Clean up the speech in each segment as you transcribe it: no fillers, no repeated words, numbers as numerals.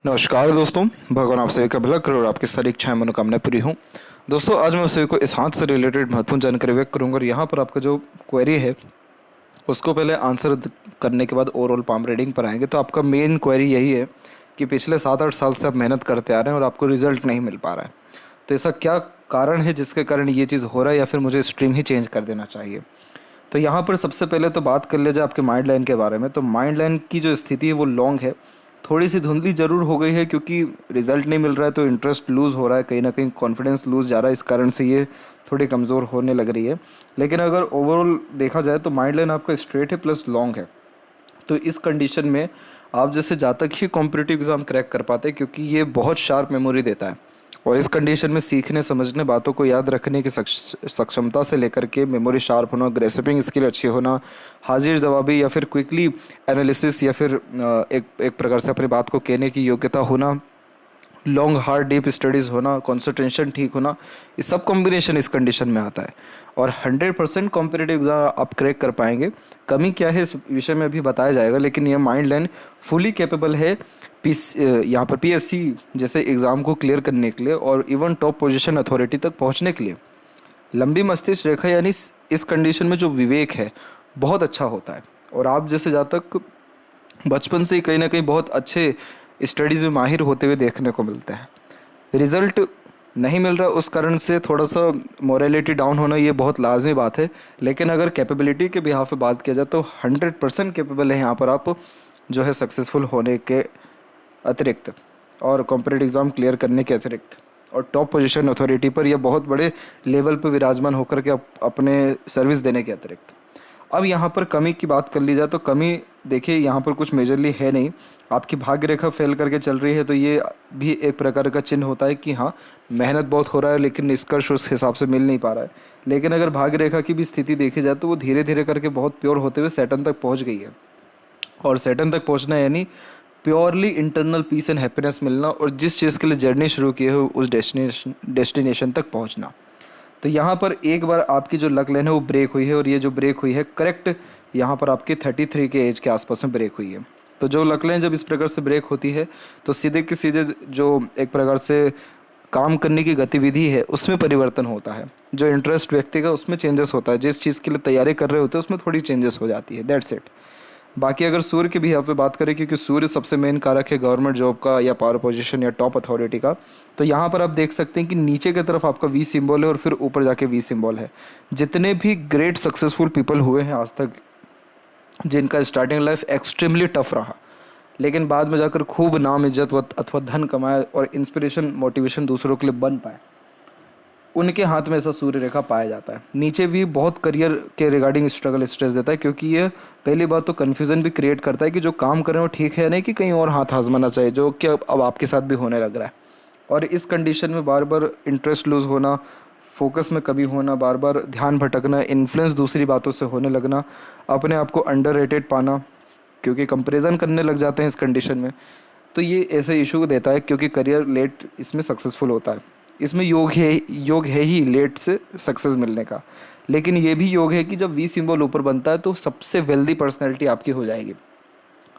नमस्कार दोस्तों, भगवान आप सभी का भला करे और आपकी सारी इच्छाएं मनोकामनाएं पूरी हों। दोस्तों, आज मैं आप सभी को इस हाथ से रिलेटेड महत्वपूर्ण जानकारी व्यक्त करूंगा और यहाँ पर आपका जो क्वेरी है उसको पहले आंसर करने के बाद ओवरऑल पाम रीडिंग पर आएंगे। तो आपका मेन क्वेरी यही है कि पिछले 7-8 साल से आप मेहनत करते आ रहे हैं और आपको रिजल्ट नहीं मिल पा रहा है। तो ऐसा क्या कारण है जिसके कारण ये चीज़ हो रहा है, या फिर मुझे स्ट्रीम ही चेंज कर देना चाहिए? तो यहाँ पर सबसे पहले तो बात कर ले जाए आपके माइंड लाइन के बारे में। तो माइंड लाइन की जो स्थिति है वो लॉन्ग है, थोड़ी सी धुंधली ज़रूर हो गई है क्योंकि रिजल्ट नहीं मिल रहा है तो इंटरेस्ट लूज़ हो रहा है, कहीं ना कहीं कॉन्फिडेंस लूज़ जा रहा है, इस कारण से ये थोड़ी कमज़ोर होने लग रही है। लेकिन अगर ओवरऑल देखा जाए तो माइंड लाइन आपका स्ट्रेट है प्लस लॉन्ग है। तो इस कंडीशन में आप जैसे जहाँ तक ही कॉम्पिटिटिव एग्ज़ाम क्रैक कर पाते हैं, क्योंकि ये बहुत शार्प मेमोरी देता है और इस कंडीशन में सीखने समझने बातों को याद रखने की सक्षमता से लेकर के मेमोरी शार्प होना, ग्रेस्पिंग स्किल अच्छी होना, हाजिर जवाबी या फिर क्विकली एनालिसिस या फिर एक प्रकार से अपनी बात को कहने की योग्यता होना, लॉन्ग हार्ड डीप स्टडीज़ होना, कंसंट्रेशन ठीक होना, ये सब कॉम्बिनेशन इस कंडीशन में आता है और 100% कॉम्पिटिटिव एग्जाम आप क्रैक कर पाएंगे। कमी क्या है इस विषय में अभी बताया जाएगा, लेकिन ये माइंड लाइन फुली कैपेबल है यहाँ पर पीएससी जैसे एग्ज़ाम को क्लियर करने के लिए और इवन टॉप पोजीशन अथॉरिटी तक पहुंचने के लिए। लंबी मस्तिष्क रेखा यानी इस कंडीशन में जो विवेक है बहुत अच्छा होता है और आप जैसे जहाँ तक बचपन से ही कहीं ना कहीं बहुत अच्छे स्टडीज़ में माहिर होते हुए देखने को मिलते हैं। रिज़ल्ट नहीं मिल रहा उस कारण से थोड़ा सा मोरालिटी डाउन होना ये बहुत लाजमी बात है, लेकिन अगर कैपेबिलिटी के बिहाफ पे बात किया जाए तो 100% कैपेबल है यहाँ पर आप जो है सक्सेसफुल होने के अतिरिक्त और कॉम्पिटिटिव एग्ज़ाम क्लियर करने के अतिरिक्त और टॉप पोजीशन अथॉरिटी पर या बहुत बड़े लेवल पर विराजमान होकर के अपने सर्विस देने के अतिरिक्त। अब यहाँ पर कमी की बात कर ली जाए तो कमी देखिए यहाँ पर कुछ मेजरली है नहीं। आपकी भाग्य रेखा फेल करके चल रही है तो ये भी एक प्रकार का चिन्ह होता है कि हाँ, मेहनत बहुत हो रहा है लेकिन निष्कर्ष उस हिसाब से मिल नहीं पा रहा है। लेकिन अगर भाग्य रेखा की भी स्थिति देखी जाए तो वो धीरे धीरे करके बहुत प्योर होते हुए सैटर्न तक पहुँच गई है और सैटर्न तक पहुँचना यानी purely internal peace and happiness मिलना और जिस चीज़ के लिए जर्नी शुरू की है उस डेस्टिनेशन तक पहुँचना। तो यहाँ पर एक बार आपकी जो लक लाइन है वो ब्रेक हुई है और ये जो ब्रेक हुई है करेक्ट यहाँ पर आपकी 33 के एज के आसपास में ब्रेक हुई है। तो जो लक लाइन जब इस प्रकार से ब्रेक होती है तो सीधे की सीधे जो एक प्रकार से काम करने की गतिविधि है उसमें परिवर्तन होता है, जो इंटरेस्ट व्यक्ति का उसमें चेंजेस होता है, जिस चीज़ के लिए तैयारी कर रहे होते हैं उसमें थोड़ी चेंजेस हो जाती है, दैट्स इट। बाकी अगर सूर्य की भी यहाँ पे बात करें, क्योंकि सूर्य सबसे मेन कारक है गवर्नमेंट जॉब का या पावर पोजीशन या टॉप अथॉरिटी का, तो यहाँ पर आप देख सकते हैं कि नीचे की तरफ आपका वी सिंबल है और फिर ऊपर जाके वी सिंबल है। जितने भी ग्रेट सक्सेसफुल पीपल हुए हैं आज तक, जिनका स्टार्टिंग लाइफ एक्सट्रीमली टफ रहा लेकिन बाद में जाकर खूब नाम इज्जत अथवा धन कमाए और इंस्पिरेशन मोटिवेशन दूसरों के लिए बन पाए, उनके हाथ में ऐसा सूर्य रेखा पाया जाता है। नीचे भी बहुत करियर के रिगार्डिंग स्ट्रगल स्ट्रेस देता है, क्योंकि ये पहली बात तो कन्फ्यूज़न भी क्रिएट करता है कि जो काम कर रहे हो ठीक है नहीं कि कहीं और हाथ आजमाना चाहिए, जो कि अब आपके साथ भी होने लग रहा है। और इस कंडीशन में बार बार इंटरेस्ट लूज़ होना, फोकस में कमी होना, बार बार ध्यान भटकना, इन्फ्लुएंस दूसरी बातों से होने लगना, अपने आप को अंडररेटेड पाना क्योंकि कंपेरिजन करने लग जाते हैं इस कंडीशन में, तो ये ऐसे इशू देता है क्योंकि करियर लेट इसमें सक्सेसफुल होता है। इसमें योग है ही लेट से सक्सेस मिलने का, लेकिन ये भी योग है कि जब वी सिंबल ऊपर बनता है तो सबसे वेल्दी पर्सनैलिटी आपकी हो जाएगी।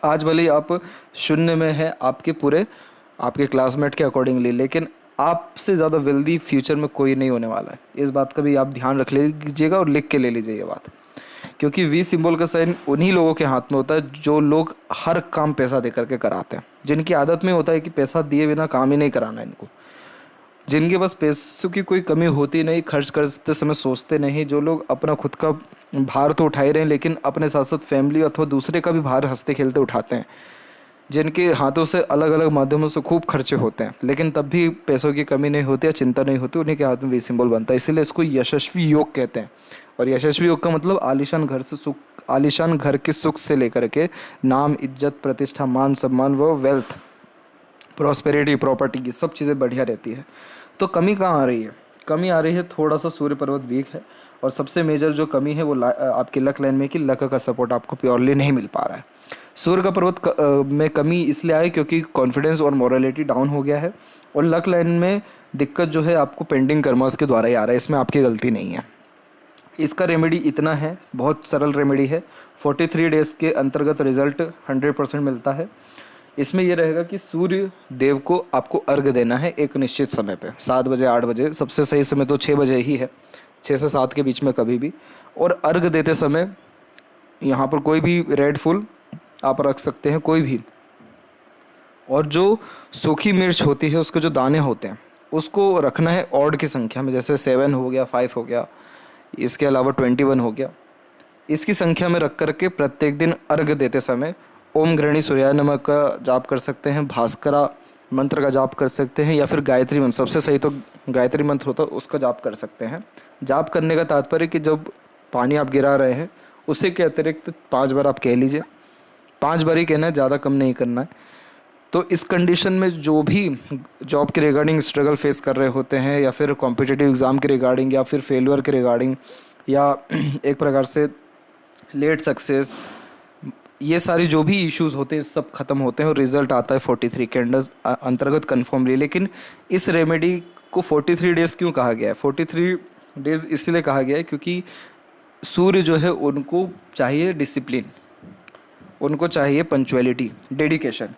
आज भले ही आप शून्य में है आपके क्लासमेट के अकॉर्डिंगली, लेकिन आपसे ज़्यादा वेल्दी फ्यूचर में कोई नहीं होने वाला है। इस बात का भी आप ध्यान रख लीजिएगा और लिख के ले लीजिए ये बात, क्योंकि वी सिंबल का साइन उन्हीं लोगों के हाथ में होता है जो लोग हर काम पैसा दे करके कराते हैं, जिनकी आदत में होता है कि पैसा दिए बिना काम ही नहीं कराना इनको, जिनके पास पैसों की कोई कमी होती नहीं, खर्च करते समय सोचते नहीं, जो लोग अपना खुद का भार तो उठा ही रहे हैं लेकिन अपने साथ साथ फैमिली अथवा दूसरे का भी भार हंसते खेलते उठाते हैं, जिनके हाथों से अलग अलग माध्यमों से खूब खर्चे होते हैं लेकिन तब भी पैसों की कमी नहीं होती या चिंता नहीं होती, उन्हीं के हाथ में वी सिंबल बनता है। इसीलिए इसको यशस्वी योग कहते हैं। और यशस्वी योग का मतलब आलीशान घर के सुख से लेकर के नाम, इज्जत, प्रतिष्ठा, मान सम्मान व वेल्थ, प्रॉस्पेरिटी, प्रॉपर्टी, की सब चीज़ें बढ़िया रहती है। तो कमी कहाँ आ रही है? कमी आ रही है थोड़ा सा सूर्य पर्वत वीक है और सबसे मेजर जो कमी है वो आपकी लक लाइन में कि लक का सपोर्ट आपको प्योरली नहीं मिल पा रहा है। सूर्य का पर्वत में कमी इसलिए आई क्योंकि कॉन्फिडेंस और मोरालिटी डाउन हो गया है और लक लाइन में दिक्कत जो है आपको पेंडिंग कर्मास के द्वारा ही आ रहा है, इसमें आपकी गलती नहीं है। इसका रेमेडी इतना है, बहुत सरल रेमेडी है, 43 डेज़ के अंतर्गत रिजल्ट 100% मिलता है। इसमें ये रहेगा कि सूर्य देव को आपको अर्घ देना है एक निश्चित समय पे, 7 बजे 8 बजे, सबसे सही समय तो 6 बजे ही है, 6 से 7 के बीच में कभी भी। और अर्घ देते समय यहाँ पर कोई भी रेड फूल आप रख सकते हैं, कोई भी। और जो सूखी मिर्च होती है उसके जो दाने होते हैं उसको रखना है ऑड की संख्या में, जैसे 7 हो गया, 5 हो गया, इसके अलावा 21 हो गया। इसकी संख्या में रख करके प्रत्येक दिन अर्घ देते समय ओम गृहणी सूर्याय नमः का जाप कर सकते हैं, भास्करा मंत्र का जाप कर सकते हैं, या फिर गायत्री मंत्र, सबसे सही तो गायत्री मंत्र होता है उसका जाप कर सकते हैं। जाप करने का तात्पर्य कि जब पानी आप गिरा रहे हैं उसी के अतिरिक्त 5 बार आप कह लीजिए, 5 बार ही कहना है, ज़्यादा कम नहीं करना है। तो इस कंडीशन में जो भी जॉब के रिगार्डिंग स्ट्रगल फेस कर रहे होते हैं, या फिर कॉम्पिटिटिव एग्ज़ाम के रिगार्डिंग, या फिर फेलियर के रिगार्डिंग, या एक प्रकार से लेट सक्सेस, ये सारी जो भी इश्यूज होते हैं सब खत्म होते हैं और रिजल्ट आता है 43 कैंडल्स अंतर्गत कन्फर्मली। लेकिन इस रेमेडी को 43 डेज क्यों कहा गया है? 43 डेज इसलिए कहा गया है क्योंकि सूर्य जो है उनको चाहिए डिसिप्लिन, उनको चाहिए पंक्चुअलिटी, डेडिकेशन।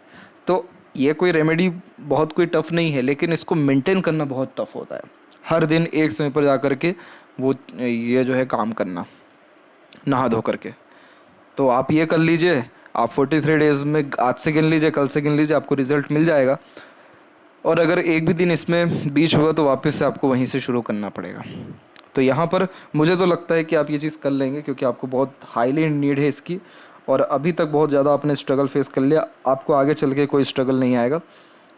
तो ये कोई रेमेडी बहुत कोई टफ़ नहीं है, लेकिन इसको मेंटेन करना बहुत टफ होता है। हर दिन एक समय पर जा कर के वो ये जो है काम करना, नहा धो करके। तो आप ये कर लीजिए, आप 43 डेज़ में आज से गिन लीजिए, कल से गिन लीजिए, आपको रिजल्ट मिल जाएगा। और अगर एक भी दिन इसमें बीच हुआ तो वापस से आपको वहीं से शुरू करना पड़ेगा। तो यहाँ पर मुझे तो लगता है कि आप ये चीज़ कर लेंगे, क्योंकि आपको बहुत हाईली नीड है इसकी, और अभी तक बहुत ज़्यादा आपने स्ट्रगल फेस कर लिया, आपको आगे चल के कोई स्ट्रगल नहीं आएगा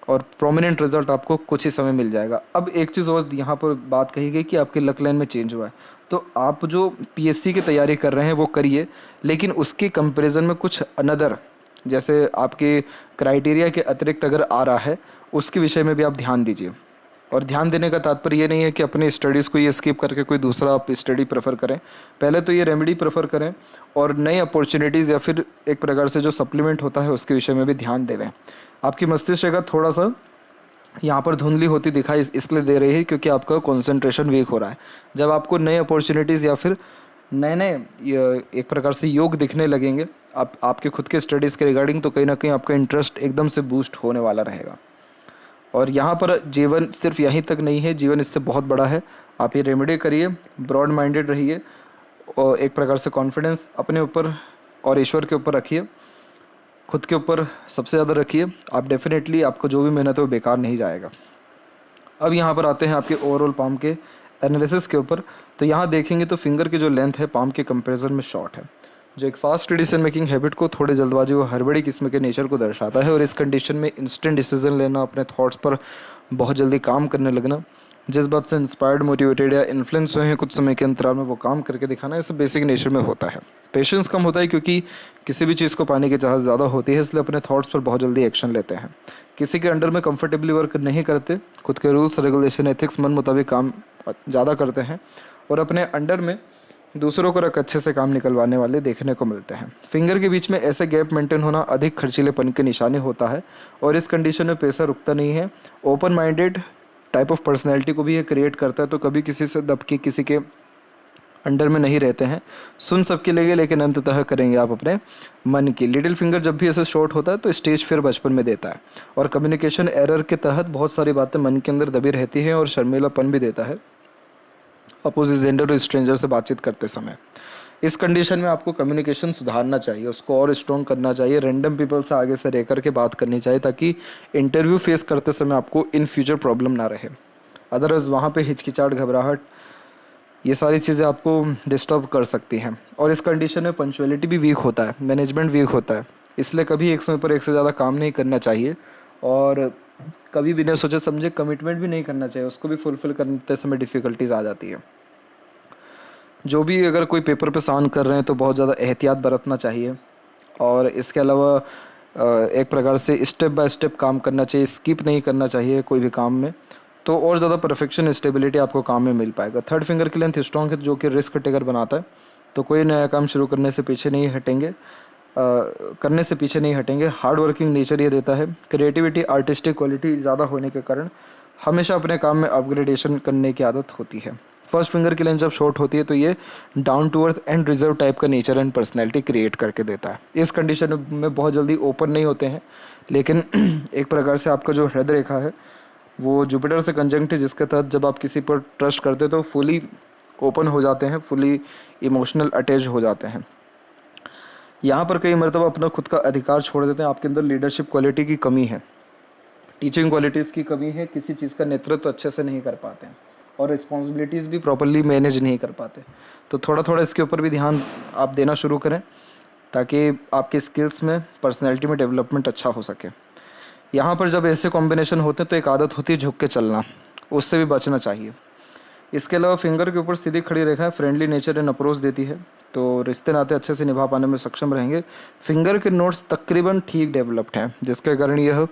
और प्रोमिनेंट रिजल्ट आपको कुछ ही समय मिल जाएगा। अब एक चीज़ और यहाँ पर बात कही गई कि आपके लक लाइन में चेंज हुआ है, तो आप जो पीएससी की तैयारी कर रहे हैं वो करिए, लेकिन उसके कंपैरिजन में कुछ अनदर, जैसे आपके क्राइटेरिया के अतिरिक्त अगर आ रहा है उसके विषय में भी आप ध्यान दीजिए। और ध्यान देने का तात्पर्य ये नहीं है कि अपने स्टडीज़ को ये स्किप करके कोई दूसरा आप स्टडी प्रेफर करें, पहले तो ये रेमेडी प्रेफर करें और नई अपॉर्चुनिटीज़ या फिर एक प्रकार से जो सप्लीमेंट होता है उसके विषय में भी ध्यान देवें। आपकी मस्तिष्क का थोड़ा सा यहाँ पर धुंधली होती दिखाई इसलिए दे रही है क्योंकि आपका कंसंट्रेशन वीक हो रहा है। जब आपको नए अपॉर्चुनिटीज़ या फिर नए नए एक प्रकार से योग दिखने लगेंगे आपके खुद के स्टडीज़ के रिगार्डिंग, तो कहीं ना कहीं आपका इंटरेस्ट एकदम से बूस्ट होने वाला रहेगा। और यहाँ पर जीवन सिर्फ यहीं तक नहीं है, जीवन इससे बहुत बड़ा है। आप ये रेमेडी करिए, ब्रॉड माइंडेड रहिए और एक प्रकार से कॉन्फिडेंस अपने ऊपर और ईश्वर के ऊपर रखिए, खुद के ऊपर सबसे ज़्यादा रखिए। आप डेफिनेटली आपको जो भी मेहनत है वो बेकार नहीं जाएगा। अब यहाँ पर आते हैं आपके ओवरऑल पाम के एनालिसिस के ऊपर। तो यहाँ देखेंगे तो फिंगर की जो लेंथ है पाम के कंपैरिजन में शॉर्ट है, जो एक फास्ट डिसीजन मेकिंग हैबिट को, थोड़े जल्दबाजी व हड़बड़ी किस्म के नेचर को दर्शाता है। और इस कंडीशन में इंस्टेंट डिसीजन लेना, अपने थॉट्स पर बहुत जल्दी काम करने लगना, जिस बात से इंस्पायर्ड, मोटिवेटेड या इन्फ्लुएंस हुए हैं कुछ समय के अंतराल में वो काम करके दिखाना, ये सब बेसिक नेचर में होता है। पेशेंस कम होता है क्योंकि किसी भी चीज़ को पाने की चाहत ज़्यादा होती है, इसलिए अपने थॉट्स पर बहुत जल्दी एक्शन लेते हैं। किसी के अंडर में कंफर्टेबली वर्क नहीं करते, खुद के रूल्स रेगुलेशन एथिक्स मन मुताबिक काम ज़्यादा करते हैं और अपने अंडर में दूसरों को रख अच्छे से काम निकलवाने वाले देखने को मिलते हैं। फिंगर के बीच में ऐसे गैप मेंटेन होना अधिक खर्चीलेपन के निशानी होता है और इस कंडीशन में पैसा रुकता नहीं है। Open minded type of personality को भी ये क्रिएट करता है, तो कभी किसी से दब के किसी के अंडर में नहीं रहते हैं। सुन सबके लगे लेकिन अंततः करेंगे आप अपने मन की। लिटिल फिंगर जब भी ऐसे शॉर्ट होता है तो स्टेज फिर बचपन में देता है और कम्युनिकेशन एरर के तहत बहुत सारी बातें मन के अंदर दबी रहती हैं और शर्मीलापन भी देता है अपोजिट जेंडर और स्ट्रेंजर से बातचीत करते समय। इस कंडीशन में आपको कम्युनिकेशन सुधारना चाहिए, उसको और स्ट्रॉन्ग करना चाहिए। रैंडम पीपल से आगे से रह करके बात करनी चाहिए ताकि इंटरव्यू फेस करते समय आपको इन फ्यूचर प्रॉब्लम ना रहे। अदरवाइज वहाँ पे हिचकिचाहट, घबराहट, ये सारी चीज़ें आपको डिस्टर्ब कर सकती हैं। और इस कंडीशन में पंक्चुअलिटी भी वीक होता है, मैनेजमेंट वीक होता है, इसलिए कभी एक समय पर एक से ज़्यादा काम नहीं करना चाहिए और कभी बिना सोचे समझे कमिटमेंट भी नहीं करना चाहिए, उसको भी फुलफिल करते समय डिफ़िकल्टीज आ जाती है। जो भी अगर कोई पेपर पे साइन कर रहे हैं तो बहुत ज़्यादा एहतियात बरतना चाहिए और इसके अलावा एक प्रकार से स्टेप बाय स्टेप काम करना चाहिए, स्किप नहीं करना चाहिए कोई भी काम में, तो और ज़्यादा परफेक्शन, स्टेबिलिटी आपको काम में मिल पाएगा। थर्ड फिंगर की लेंथ स्ट्रॉन्ग है जो कि रिस्क टेकर बनाता है, तो कोई नया काम शुरू करने से पीछे नहीं हटेंगे, हार्ड वर्किंग नेचर ये देता है। क्रिएटिविटी, आर्टिस्टिक क्वालिटी ज़्यादा होने के कारण हमेशा अपने काम में अपग्रेडेशन करने की आदत होती है। फर्स्ट फिंगर की लाइन जब शॉर्ट होती है तो ये down to earth and reserve type का नेचर एंड पर्सनैलिटी क्रिएट करके देता है। इस कंडीशन में बहुत जल्दी ओपन नहीं होते हैं, लेकिन एक प्रकार से आपका जो हृदय रेखा है वो जुपिटर से कंजंक्ट है, जिसके तहत जब आप किसी पर ट्रस्ट करते हो तो फुली ओपन हो जाते हैं, फुली इमोशनल अटैच हो जाते हैं। यहाँ पर कई मरतबा अपना खुद का अधिकार छोड़ देते हैं। आपके अंदर लीडरशिप क्वालिटी की कमी है, टीचिंग क्वालिटीज़ की कमी है, किसी चीज़ का नेतृत्व अच्छे से नहीं कर पाते हैं और रिस्पॉन्सिबिलिटीज़ भी प्रॉपरली मैनेज नहीं कर पाते। तो थोड़ा थोड़ा इसके ऊपर भी ध्यान आप देना शुरू करें ताकि आपके स्किल्स में, पर्सनैलिटी में डेवलपमेंट अच्छा हो सके। यहाँ पर जब ऐसे कॉम्बिनेशन होते हैं तो एक आदत होती है झुक के चलना, उससे भी बचना चाहिए। इसके अलावा फिंगर के ऊपर सीधी खड़ी रेखाएं फ्रेंडली नेचर एंड अप्रोच देती है, तो रिश्ते नाते अच्छे से निभा पाने में सक्षम रहेंगे। फिंगर के नोट्स तकरीबन ठीक डेवलप्ड हैं, जिसके कारण यह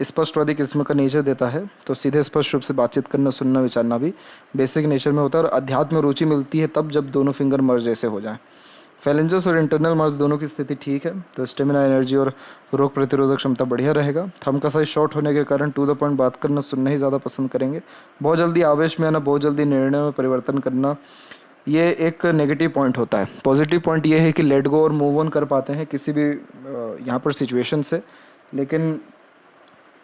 स्पष्टवादी किस्म का नेचर देता है। तो सीधे स्पष्ट रूप से बातचीत करना, सुनना, विचारना भी बेसिक नेचर में होता है। और अध्यात्म में रुचि मिलती है तब जब दोनों फिंगर मर्ज जैसे हो जाएं। फैलेंजस और इंटरनल मर्ज दोनों की स्थिति ठीक है, तो स्टेमिना, एनर्जी और रोग प्रतिरोधक क्षमता बढ़िया रहेगा। थंब का साइज शॉर्ट होने के कारण टू द पॉइंट बात करना, सुनना ही ज़्यादा पसंद करेंगे। बहुत जल्दी आवेश में आना, बहुत जल्दी निर्णय में परिवर्तन करना, ये एक नेगेटिव पॉइंट होता है। पॉजिटिव पॉइंट ये है कि लेट गो और मूव ऑन कर पाते हैं किसी भी यहाँ पर सिचुएशन से, लेकिन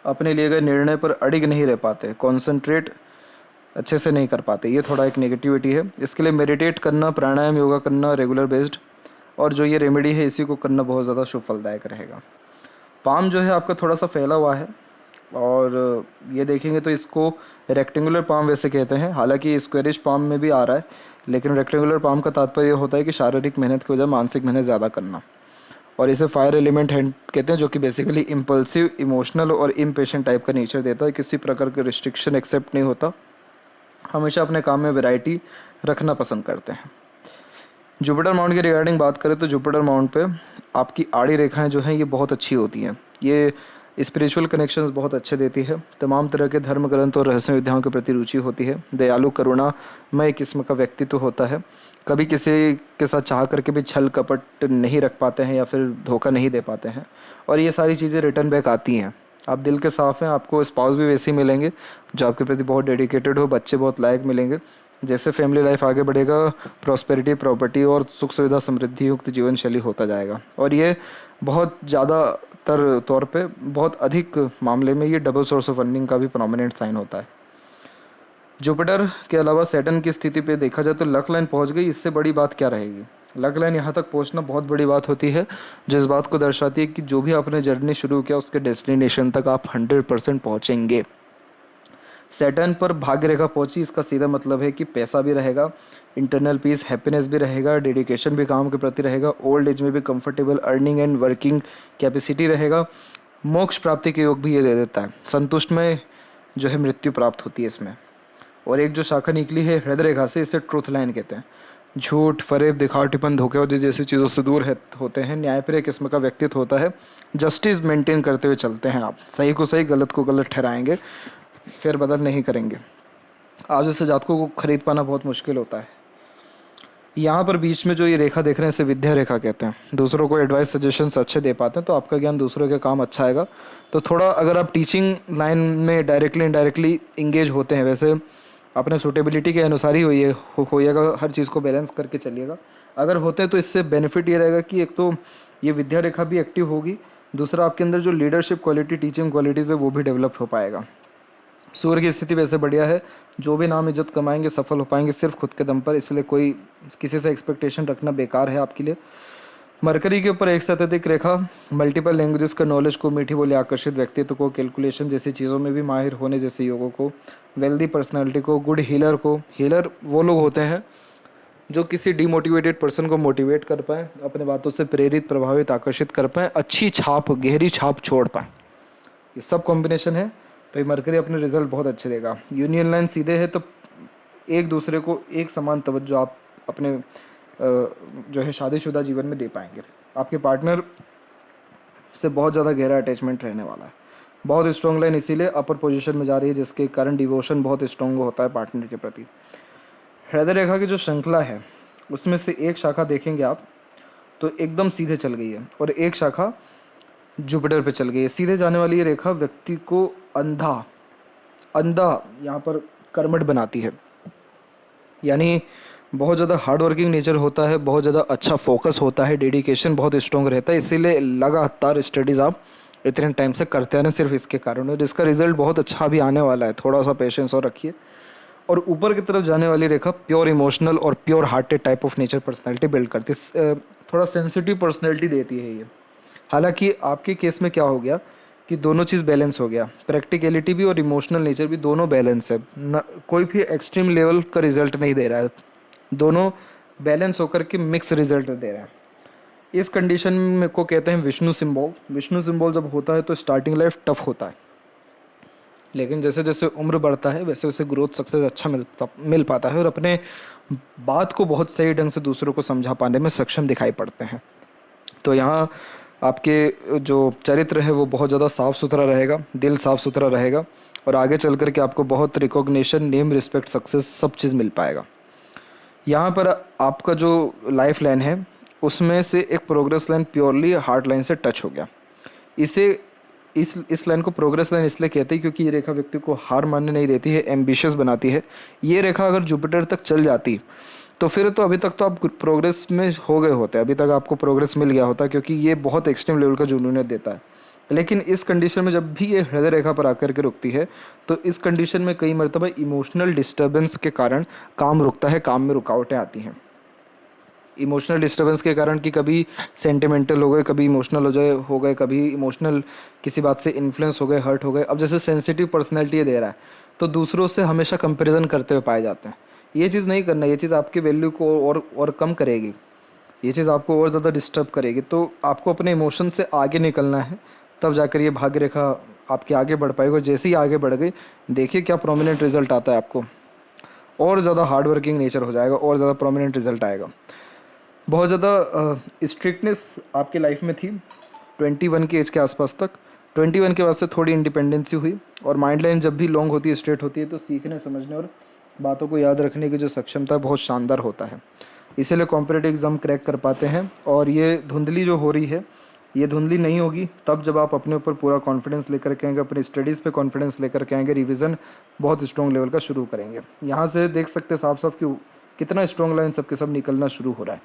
अपने लिए गए निर्णय पर अड़िग नहीं रह पाते, कॉन्सेंट्रेट अच्छे से नहीं कर पाते। ये थोड़ा एक नेगेटिविटी है। इसके लिए मेडिटेट करना, प्राणायाम, योगा करना रेगुलर बेस्ड, और जो ये रेमेडी है इसी को करना बहुत ज़्यादा शुभ फलदायक रहेगा। पाम जो है आपका थोड़ा सा फैला हुआ है, और ये देखेंगे तो इसको रेक्टेंगुलर पाम वैसे कहते हैं। हालांकि स्क्वेरिश पाम में भी आ रहा है, लेकिन रेक्टेंगुलर पाम का तात्पर्य होता है कि शारीरिक मेहनत की वजह मानसिक मेहनत ज़्यादा करना। और इसे फायर एलिमेंट हैंड कहते हैं, जो कि बेसिकली इम्पल्सिव, इमोशनल और इम्पेशेंट टाइप का नेचर देता है। किसी प्रकार के रिस्ट्रिक्शन एक्सेप्ट नहीं होता, हमेशा अपने काम में वैरायटी रखना पसंद करते हैं। जुपिटर माउंट की रिगार्डिंग बात करें तो जुपिटर माउंट पे आपकी आड़ी रेखाएं जो हैं ये बहुत अच्छी होती हैं। ये स्पिरिचुअल कनेक्शंस बहुत अच्छे देती है। तमाम तरह के धर्म ग्रंथ और रहस्य विद्याओं के प्रति रुचि होती है। दयालु, करुणामय किस्म का व्यक्तित्व होता है। कभी किसी के साथ चाह करके भी छल कपट नहीं रख पाते हैं या फिर धोखा नहीं दे पाते हैं, और ये सारी चीज़ें रिटर्न बैक आती हैं। आप दिल के साफ़ हैं, आपको स्पाउस भी वैसे ही मिलेंगे जो आपके प्रति बहुत डेडिकेटेड हो, बच्चे बहुत लायक मिलेंगे। जैसे फैमिली लाइफ आगे बढ़ेगा, प्रॉस्पेरिटी, प्रॉपर्टी और सुख सुविधा, समृद्धि युक्त जीवन शैली होता जाएगा। और ये बहुत ज़्यादातर तौर पे, बहुत अधिक मामले में ये डबल सोर्स ऑफ अर्निंग का भी प्रोमिनेंट साइन होता है। जुपिटर के अलावा सैटर्न की स्थिति पे देखा जाए तो लक लाइन पहुंच गई, इससे बड़ी बात क्या रहेगी। लक लाइन यहाँ तक पहुंचना बहुत बड़ी बात होती है, जो इस बात को दर्शाती है कि जो भी आपने जर्नी शुरू किया उसके डेस्टिनेशन तक आप 100% पहुँचेंगे। सैटर्न पर भाग्य रेखा पहुंची, इसका सीधा मतलब है कि पैसा भी रहेगा, इंटरनल पीस, हैप्पीनेस भी रहेगा, डेडिकेशन भी काम के प्रति रहेगा, ओल्ड एज में भी comfortable earning and working capacity रहेगा। मोक्ष प्राप्ति के योग भी ये दे देता है। संतुष्ट में जो है मृत्यु प्राप्त होती है इसमें। और एक जो शाखा निकली है हृदय रेखा से, इसे ट्रूथ लाइन कहते हैं। झूठ, फरेब, दिखावटीपन, धोखेबाजी जैसी चीज़ों से दूर होते हैं। न्यायप्रिय किस्म का व्यक्तित्व होता है। जस्टिस मेंटेन करते हुए चलते हैं आप, सही को सही, गलत को गलत ठहराएंगे, फिर बदल नहीं करेंगे। आप जैसे जातकों को खरीद पाना बहुत मुश्किल होता है। यहाँ पर बीच में जो ये रेखा देख रहे हैं इसे विद्या रेखा कहते हैं। दूसरों को एडवाइस, सजेशंस अच्छे दे पाते हैं, तो आपका ज्ञान दूसरों के काम अच्छा आएगा। तो थोड़ा अगर आप टीचिंग लाइन में डायरेक्टली इनडायरेक्टली इंगेज होते हैं, वैसे अपने सूटेबिलिटी के अनुसार ही होइएगा, हर चीज़ को बैलेंस करके चलिएगा। अगर होते हैं तो इससे बेनिफिट ये रहेगा कि एक तो ये विद्या रेखा भी एक्टिव होगी, दूसरा आपके अंदर जो लीडरशिप क्वालिटी, टीचिंग क्वालिटीज़ है वो भी डेवलप हो पाएगा। सूर्य की स्थिति वैसे बढ़िया है, जो भी नाम इज्जत कमाएंगे सफल हो पाएंगे सिर्फ खुद के दम पर, इसलिए कोई किसी से एक्सपेक्टेशन रखना बेकार है आपके लिए। मरकरी के ऊपर एक से अत्यधिक रेखा मल्टीपल लैंग्वेजेस का नॉलेज को, मीठी बोली, आकर्षित व्यक्तित्व को, कैलकुलेशन जैसी चीज़ों में भी माहिर होने जैसे योगों को, वेल्दी पर्सनालिटी को, गुड हीलर को। हीलर वो लोग होते हैं जो किसी डिमोटिवेटेड पर्सन को मोटिवेट कर पाएँ, अपने बातों से प्रेरित, प्रभावित, आकर्षित कर पाएँ, अच्छी छाप, गहरी छाप छोड़ पाएँ। ये सब कॉम्बिनेशन है, तो ये मरकरी अपने रिजल्ट बहुत अच्छे देगा। यूनियन लाइन सीधे है तो एक दूसरे को एक समान तवज्जो आप अपने जो है शादीशुदा जीवन में दे पाएंगे। आपके पार्टनर से बहुत ज़्यादा गहरा अटैचमेंट रहने वाला है। बहुत स्ट्रॉन्ग लाइन इसीलिए अपर पोजीशन में जा रही है, जिसके कारण डिवोशन बहुत स्ट्रॉन्ग होता है पार्टनर के प्रति। हृदय रेखा की जो श्रृंखला है उसमें से एक शाखा देखेंगे आप तो एकदम सीधे चल गई है, और एक शाखा जुपिटर पे चल गई है। सीधे जाने वाली ये रेखा व्यक्ति को अंधा यहाँ पर कर्मठ बनाती है। यानी बहुत ज़्यादा हार्ड वर्किंग नेचर होता है, बहुत ज़्यादा अच्छा फोकस होता है, डेडिकेशन बहुत स्ट्रॉन्ग रहता है, इसीलिए लगातार स्टडीज़ आप इतने टाइम से करते आ रहे हैं सिर्फ इसके कारण, और इसका रिजल्ट बहुत अच्छा भी आने वाला है। थोड़ा सा पेशेंस और रखिए। और ऊपर की तरफ जाने वाली रेखा प्योर इमोशनल और pure hearted type of nature personality build करती है, थोड़ा सेंसिटिव पर्सनैलिटी देती है ये। हालांकि आपके केस में क्या हो गया कि दोनों चीज़ बैलेंस हो गया, प्रैक्टिकलिटी भी और इमोशनल नेचर भी, दोनों बैलेंस है न, कोई भी एक्सट्रीम लेवल का रिजल्ट नहीं दे रहा है, दोनों बैलेंस होकर के मिक्स रिजल्ट दे रहे हैं। इस कंडीशन में को कहते हैं विष्णु सिंबल। विष्णु सिंबल जब होता है तो स्टार्टिंग लाइफ टफ होता है, लेकिन जैसे जैसे उम्र बढ़ता है वैसे वैसे ग्रोथ सक्सेस अच्छा मिल पाता है, और अपने बात को बहुत सही ढंग से दूसरों को समझा पाने में सक्षम दिखाई पड़ते हैं। तो यहाँ आपके जो चरित्र है वो बहुत ज़्यादा साफ़ सुथरा रहेगा, दिल साफ़ सुथरा रहेगा, और आगे चल कर के आपको बहुत रिकॉग्निशन, नेम, रिस्पेक्ट, सक्सेस सब चीज़ मिल पाएगा। यहाँ पर आपका जो लाइफ लाइन है उसमें से एक progress line purely heart line से टच हो गया। इसे इस लाइन को प्रोग्रेस लाइन इसलिए कहते हैं क्योंकि ये रेखा व्यक्ति को हार मानने नहीं देती है, एम्बिशियस बनाती है। ये रेखा अगर जुपिटर तक चल जाती तो फिर तो अभी तक तो आप प्रोग्रेस में हो गए होते, अभी तक आपको प्रोग्रेस मिल गया होता, क्योंकि ये बहुत एक्सट्रीम लेवल का जुनूनियत देता है। लेकिन इस कंडीशन में जब भी ये हृदय रेखा पर आकर के रुकती है तो इस कंडीशन में कई मरतबा इमोशनल डिस्टर्बेंस के कारण काम रुकता है, काम में रुकावटें आती हैं। इमोशनल डिस्टर्बेंस के कारण कि कभी सेंटिमेंटल हो गए, कभी इमोशनल हो गए, कभी इमोशनल किसी बात से इन्फ्लुएंस हो गए, हर्ट हो गए। अब जैसे सेंसिटिव पर्सनैलिटी ये दे रहा है तो दूसरों से हमेशा कंपैरिजन करते हुए पाए जाते हैं। ये चीज़ नहीं करना, ये चीज़ आपकी वैल्यू को और कम करेगी, ये चीज़ आपको और ज़्यादा डिस्टर्ब करेगी। तो आपको अपने इमोशन से आगे निकलना है, तब जाकर ये भाग्य रेखा आपके आगे बढ़ पाएगी। और जैसे ही आगे बढ़ गई देखिए क्या प्रोमिनेंट रिजल्ट आता है आपको, और ज़्यादा हार्ड वर्किंग नेचर हो जाएगा, और ज़्यादा प्रोमिनेंट रिजल्ट आएगा। बहुत ज़्यादा स्ट्रिक्टनेस आपकी लाइफ में थी 21 के एज के आसपास तक। 21 के बाद से थोड़ी इंडिपेंडेंसी हुई, और माइंड लाइन जब भी लॉन्ग होती है, स्ट्रेट होती है, तो सीखने, समझने और बातों को याद रखने की जो सक्षमता बहुत शानदार होता है। इसीलिए कॉम्पिटिटिव एग्ज़ाम क्रैक कर पाते हैं। और ये धुंधली जो हो रही है ये धुंधली नहीं होगी तब जब आप अपने ऊपर पूरा कॉन्फिडेंस लेकर के आएंगे, अपनी स्टडीज़ पे कॉन्फिडेंस लेकर के आएंगे, रिवीजन बहुत स्ट्रॉन्ग लेवल का शुरू करेंगे। यहाँ से देख सकते हैं साफ साफ कि कितना स्ट्रॉन्ग लाइन सबके सब निकलना शुरू हो रहा है।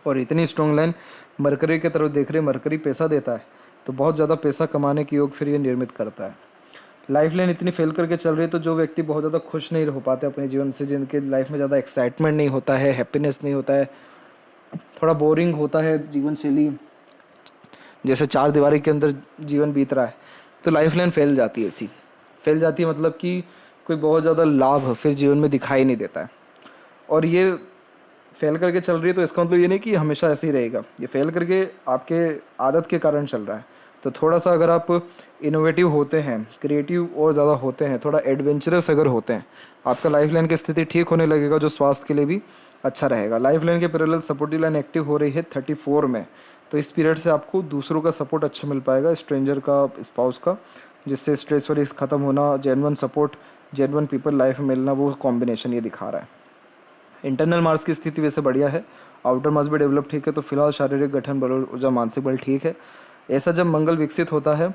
और इतनी स्ट्रॉन्ग लाइन मरकरी की तरफ देख रहे हैं, मरकरी पैसा देता है, तो बहुत ज़्यादा पैसा कमाने की योग फिर ये निर्मित करता है। लाइफ लाइन इतनी फेल करके चल रही है तो जो व्यक्ति बहुत ज़्यादा खुश नहीं हो पाते अपने जीवन से, जिनके लाइफ में ज़्यादा एक्साइटमेंट नहीं होता है, हैप्पीनेस नहीं होता है, थोड़ा बोरिंग होता है जीवन शैली, जैसे चार दीवारी के अंदर जीवन बीत रहा है, तो लाइफ लाइन फैल जाती है। ऐसी फैल जाती है मतलब कि कोई बहुत ज़्यादा लाभ फिर जीवन में दिखाई नहीं देता है। और ये फेल करके चल रही है तो इसका मतलब ये नहीं कि हमेशा ऐसे ही रहेगा, ये फेल करके आपके आदत के कारण चल रहा है। तो थोड़ा सा अगर आप इनोवेटिव होते हैं, क्रिएटिव और ज़्यादा होते हैं, थोड़ा एडवेंचरस अगर होते हैं, आपका लाइफ लाइन की स्थिति ठीक होने लगेगा, जो स्वास्थ्य के लिए भी अच्छा रहेगा। लाइफ लाइन के पैरेलल सपोर्टिव लाइन एक्टिव हो रही है 34 में, तो इस पीरियड से आपको दूसरों का सपोर्ट अच्छा मिल पाएगा, स्ट्रेंजर का, स्पाउस का, जिससे स्ट्रेस वरीज ख़त्म होना, genuine support, genuine people life में मिलना, वो कॉम्बिनेशन ये दिखा रहा है। इंटरनल मार्क्स की स्थिति वैसे बढ़िया है, आउटर मार्क्स भी डेवलप ठीक है। तो फिलहाल शारीरिक गठन बल, ऊर्जा, मानसिक बल ठीक है। ऐसा जब मंगल विकसित होता है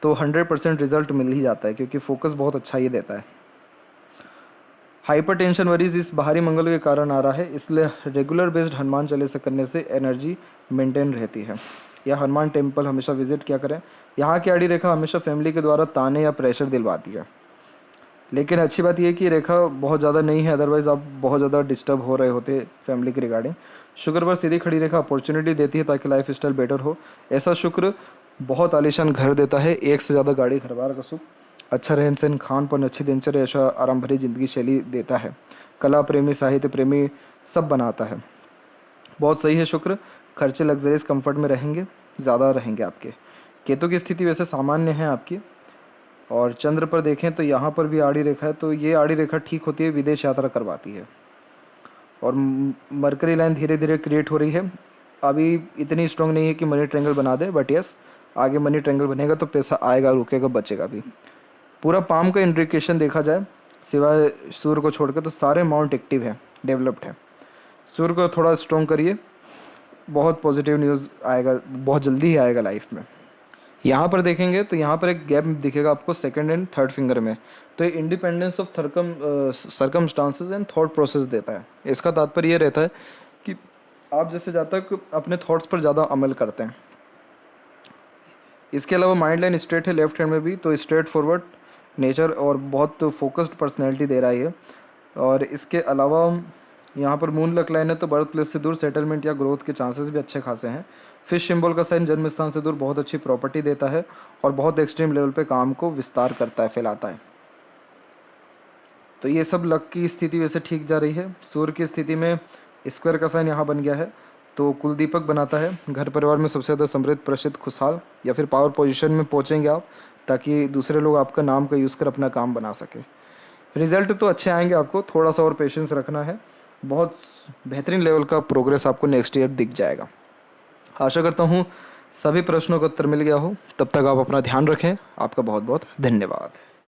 तो 100% रिजल्ट मिल ही जाता है, क्योंकि फोकस बहुत अच्छा ये देता है। हाइपरटेंशन वरीज इस बाहरी मंगल के कारण आ रहा है, इसलिए रेगुलर बेस्ड हनुमान चालीसा करने से एनर्जी मेंटेन रहती है। या हनुमान टेम्पल हमेशा विजिट क्या करें। यहाँ की आड़ी रेखा हमेशा फैमिली के द्वारा ताने या प्रेशर दिलवाती है, लेकिन अच्छी बात यह है कि रेखा बहुत ज़्यादा नहीं है, अदरवाइज आप बहुत ज़्यादा डिस्टर्ब हो रहे होते फैमिली के रिगार्डिंग। शुक्र पर सीधी खड़ी रेखा अपॉर्चुनिटी देती है ताकि लाइफ स्टाइल बेटर हो। ऐसा शुक्र बहुत आलीशान घर देता है, एक से ज़्यादा गाड़ी, घर बार का सुख, अच्छा रहन सहन, खान पान, अच्छी दिनचर्या, ऐसा आराम भरी जिंदगी शैली देता है। कला प्रेमी, साहित्य प्रेमी सब बनाता है। बहुत सही है शुक्र। खर्चे लग्जरीज कंफर्ट में रहेंगे, ज़्यादा रहेंगे आपके। केतु की स्थिति वैसे सामान्य है आपकी। और चंद्र पर देखें तो यहाँ पर भी आड़ी रेखा है, तो ये आड़ी रेखा ठीक होती है, विदेश यात्रा करवाती है। और मरकरी लाइन धीरे धीरे क्रिएट हो रही है, अभी इतनी स्ट्रॉन्ग नहीं है कि मनी ट्रायंगल बना दे, बट यस आगे मनी ट्रायंगल बनेगा तो पैसा आएगा, रुकेगा, बचेगा भी। पूरा पाम का इंडिकेशन देखा जाए सिवाय सूर्य को छोड़कर तो सारे माउंट एक्टिव है, डेवलप्ड है। सूर्य को थोड़ा स्ट्रॉन्ग करिए, बहुत पॉजिटिव न्यूज़ आएगा, बहुत जल्दी ही आएगा लाइफ में। यहाँ पर देखेंगे तो यहाँ पर एक गैप दिखेगा आपको सेकंड एंड थर्ड फिंगर में, तो ये independence of circumstances and thought process देता है। इसका तात्पर्य ये रहता है कि आप जैसे ज़्यादा तक अपने थॉट्स पर ज़्यादा अमल करते हैं। इसके अलावा माइंड लाइन स्ट्रेट है लेफ्ट हैंड में भी, तो स्ट्रेट फॉरवर्ड नेचर और बहुत फोकस्ड पर्सनैलिटी दे रहा है ये। और इसके अलावा यहाँ पर मून लक लाइन है, तो बर्थ प्लेस से दूर सेटलमेंट या ग्रोथ के चांसेस भी अच्छे खासे हैं। फिश सिंबल का साइन जन्म स्थान से दूर बहुत अच्छी प्रॉपर्टी देता है और बहुत एक्सट्रीम लेवल पे काम को विस्तार करता है, फैलाता है। तो ये सब लक की स्थिति वैसे ठीक जा रही है। सूर्य की स्थिति में स्क्वायर का साइन यहाँ बन गया है, तो कुल दीपक बनाता है। घर परिवार में सबसे ज़्यादा समृद्ध, प्रसिद्ध, खुशहाल या फिर पावर पोजीशन में पहुँचेंगे आप, ताकि दूसरे लोग आपका नाम का यूज़ कर अपना काम बना सके। रिजल्ट तो अच्छे आएंगे, आपको थोड़ा सा और पेशेंस रखना है। बहुत बेहतरीन लेवल का प्रोग्रेस आपको नेक्स्ट ईयर दिख जाएगा। आशा करता हूँ सभी प्रश्नों का उत्तर मिल गया हो। तब तक आप अपना ध्यान रखें। आपका बहुत बहुत धन्यवाद।